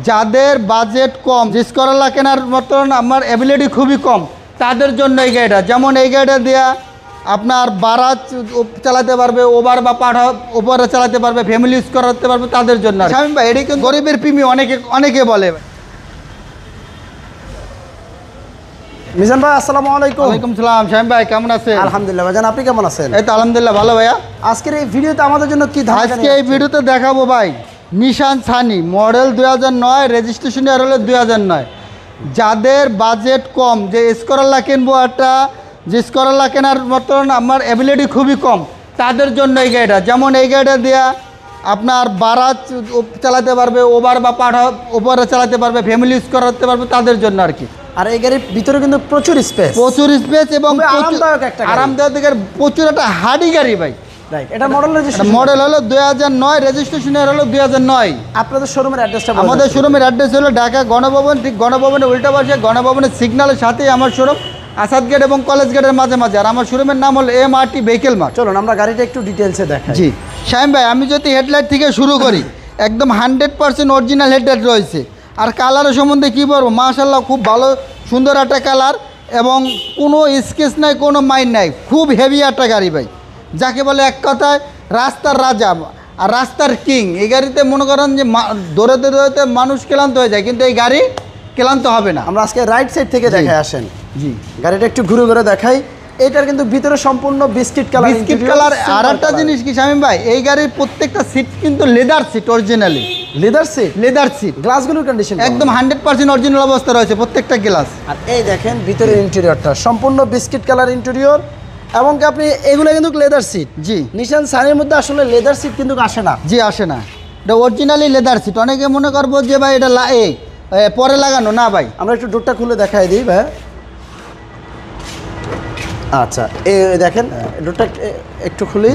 যাদের বাজেট কম, ডিসকরালা কেনার মতন আমার অ্যাবিলিটি খুবই কম, তাদের জন্য এই গাড়িটা। যেমন এই গাড়িটা দেওয়া আপনার বারাজ চালাতে পারবে, ওভার বা পাঠা ওভারে চালাতে পারবে, ফ্যামিলি ইউজ করাতে পারবে, তাদের জন্য। শামীম ভাই, এটি কিন্তু গরিবের প্রেমী অনেকে বলে। মিজান ভাই, আসসালামু আলাইকুম। ওয়ালাইকুম সালাম। শামীম ভাই কেমন আছেন? আলহামদুলিল্লাহ ভাইজান, আপনি কেমন আছেন? এই তো আলহামদুলিল্লাহ ভালো ভাইয়া। আজকের এই ভিডিওতে আমাদের জন্য কি আজকে এই ভিডিওতে দেখাবো ভাই নিশান সানি মডেল 2009, রেজিস্ট্রেশন ইয়ার হলো 2009। যাদের বাজেট কম, যে স্করালা কিনবো, একটা যে স্করালা কেনার মতন আমার অ্যাবিলিটি খুবই কম, তাদের জন্য এই গাড়িটা। যেমন এই গাড়িটা দেওয়া আপনার বারাজ চালাতে পারবে, ওভার বা পাঠা ওভারে চালাতে পারবে, ফ্যামিলি ইউজ করাতে পারবে, তাদের জন্য আর কি। আর এই গাড়ির ভিতরে কিন্তু প্রচুর স্পেস এবং আরামদায়ক একটা গাড়ি। আরামদায়ক, প্রচুর একটা হার্ডি গাড়ি ভাই। এটা মডেল হলো 2009, রেজিস্ট্রেশন হলো 2009। আপনাদের শোরুমের অ্যাড্রেসটা? আমাদের শোরুমের অ্যাড্রেস হলো ঢাকা গণভবন, ঠিক গণভবনের উল্টা পাশে, গণভবনের সিগন্যালের সাথেই আমার শোরুম, আসাদ গেট এবং কলেজ গেটের মাঝে। আর আমার শোরুমের নাম হলো MRT ভেহিকেল মার্ট। চলুন আমরা গাড়িটা একটু ডিটেলসে দেখাই। জি শামীম ভাই, আমি যদি হেডলাইট থেকে শুরু করি, একদম 100% অরিজিনাল হেডলাইট রয়েছে। আর কালারের সম্বন্ধে কী বলবো, মাশাআল্লাহ খুব ভালো সুন্দর একটা কালার, এবং কোনো স্কেচ নাই, কোনো মাইন নাই, খুব হেভি একটা গাড়ি ভাই, যাকে বলে এক কথায় রাস্তার রাজা আর রাস্তার কিং। এই গাড়িতে মনে করেন যে দৌড়াতে মানুষ ক্লান্ত হয়ে যায়, কিন্তু এই গাড়ি ক্লান্ত হবে না। আমরা আজকে রাইট সাইড থেকে দেখাই আসেন। জি, গাড়িটা একটু ঘুরে দেখাই। এটার কিন্তু ভিতরে সম্পূর্ণ বিস্কিট কালার। আর একটা জিনিস কি শামীম ভাই, এই গাড়ির প্রত্যেকটা সিট কিন্তু leather seat, originally leather seat. গ্লাসগুলোর কন্ডিশন একদম 100% অরিজিনাল অবস্থা রয়েছে প্রত্যেকটা গ্লাস। আর এই দেখেন ভিতরের ইন্টেরিয়রটা সম্পূর্ণ বিস্কিট কালার ইন্টেরিয়র, এবং আপনি এগুলো কিন্তু লেদার সিট। জি, নিশান সানির মধ্যে আসলে লেদার সিট কিন্তু আসে না। জি আসে না, এটা অরিজিনালি লেদার সিট। অনেকে মনে করবো যে ভাই এটা পরে লাগানো, না ভাই। আমরা একটু ডোরটা খুলে দেখাই দিই ভাই। আচ্ছা, এই দেখেন ডোরটা একটু খুলি।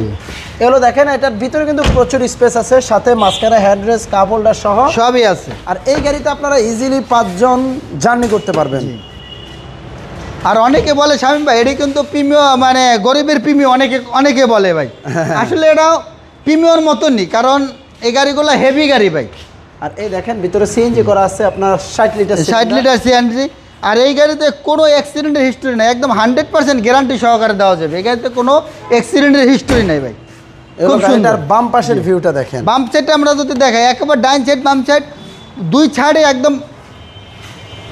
এগুলো দেখেন, এটার ভিতরে কিন্তু প্রচুর স্পেস আছে, সাথে মাঝখানে হ্যান্ডরেস্ট, কাপ হোল্ডার সহ সবই আছে। আর এই গাড়িতে আপনারা ইজিলি 5 জন জার্নি করতে পারবেন। আর অনেকে বলে শামীম ভাই এটি কিন্তু প্রিমিয়াম, মানে গরিবের প্রিমিয়াম, অনেকে বলে ভাই। আসলে এটা প্রিমিয়ার মতনই, কারণ এই গাড়িগুলো হেভি গাড়ি ভাই। আর এই দেখেন ভিতরে সিএনজি করা আছে আপনার 60 লিটার সিএনজি। আর এই গাড়িতে কোনো অ্যাক্সিডেন্টের হিস্ট্রি নেই, একদম 100% গ্যারান্টি সহকারে দেওয়া যাবে। এই গাড়িতে কোনো অ্যাক্সিডেন্টের হিস্ট্রি নেই ভাই। খুব সুন্দর। বাম পাশের ভিউটা দেখেন। বাম সাইডটা আমরা যদি দেখাই, একেবারে ডাইন সাইড বাম সাইড দুই সাইডে একদম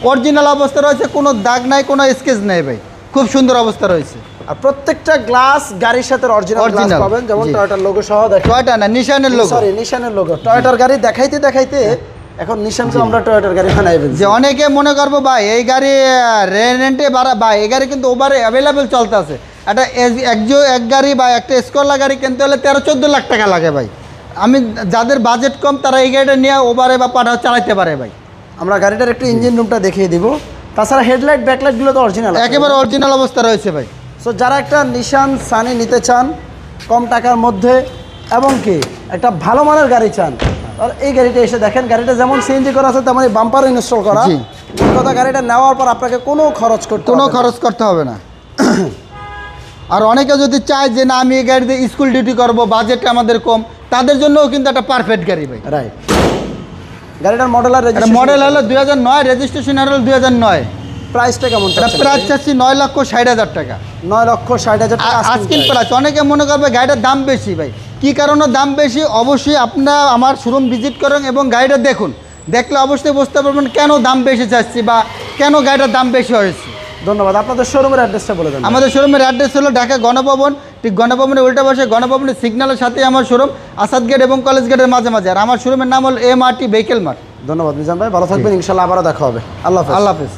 অরিজিনাল অবস্থা রয়েছে, কোনো দাগ নাই, কোনো স্কেচ নেই ভাই, খুব সুন্দর অবস্থা রয়েছে। আর প্রত্যেকটা গ্লাস গাড়ির সাথে অরিজিনাল গ্লাস পাবেন, যেমন টয়োটার লোগো সহ দেখেন। টয়োটা না, নিশানের লোগো। সরি, নিশানের লোগো। টয়োটার গাড়ি দেখাইতে এখন নিশানকে আমরা টয়োটার গাড়ি বানাই ফেলছি। যে অনেকে মনে করবো ভাই এই গাড়ি রেন্টে বাড়া, ভাই এই গাড়ি কিন্তু ওভারে অ্যাভেলেবেল চলতেছে। একটা এক গাড়ি বা একটা স্করলা গাড়ি কিনতে হলে 13-14 লাখ টাকা লাগে ভাই। যাদের বাজেট কম, তারা এই গাড়িটা নিয়ে ওভারে বা পাঠাও চালাতে পারে ভাই। আমরা গাড়িটার একটু ইঞ্জিন রুমটা দেখিয়ে দিব। তাছাড়া হেডলাইট ব্যাকলাইটগুলো তো অরিজিনাল, একেবারে অরিজিনাল অবস্থা রয়েছে ভাই। সো যারা একটা নিশান সানি নিতে চান কম টাকার মধ্যে, এবং কি একটা ভালো মানের গাড়ি চান, আর এই গাড়িটা এসে দেখেন। গাড়িটা যেমন সিএনজি করা আছে, তেমনই বাম্পারও ইনস্টল করা। কথা, গাড়িটা নেওয়ার পর আপনাকে কোনো খরচ করতে হবে না। আর অনেকে যদি চায় যে না আমি এই গাড়িতে স্কুল ডিউটি করবো, বাজেট আমাদের কম, তাদের জন্যও কিন্তু একটা পারফেক্ট গাড়ি ভাই। রাইট। গাড়িটার মডেল হলো 2009, রেজিস্ট্রেশন হলো 2009। প্রাইসটা কেমন? প্রাইস চাচ্ছি 9,60,000 টাকা। 9,60,000 টাকা আজকিন প্রাইস। অনেকে মনে করবে গাড়িটার দাম বেশি ভাই, কি কারণে দাম বেশি? অবশ্যই আপনারা আমার শোরুম ভিজিট করেন এবং গাড়িটা দেখুন, দেখলে অবশ্যই বুঝতে পারবেন কেন দাম বেশি চাচ্ছি বা কেন গাড়িটার দাম বেশি হয়েছে। ধন্যবাদ। আপনাদের শোরুমের অ্যাড্রেসটা বলে দেন। আমাদের শোরুমের অ্যাড্রেস হলো ঢাকা গণভবন, ঠিক গণভবনের উল্টা পাশে, গণভবনের সিগন্যালের সাথেই আমার শোরুম, আসাদ গেট এবং কলেজ গেটের মাঝে। আর আমার শোরুমের নাম হলো MRT ভেহিকেল মার্ট। ধন্যবাদ মিজান ভাই, ভালো থাকবেন। ইনশাআল্লাহ আবারও দেখা হবে। আল্লাহ হাফেজ।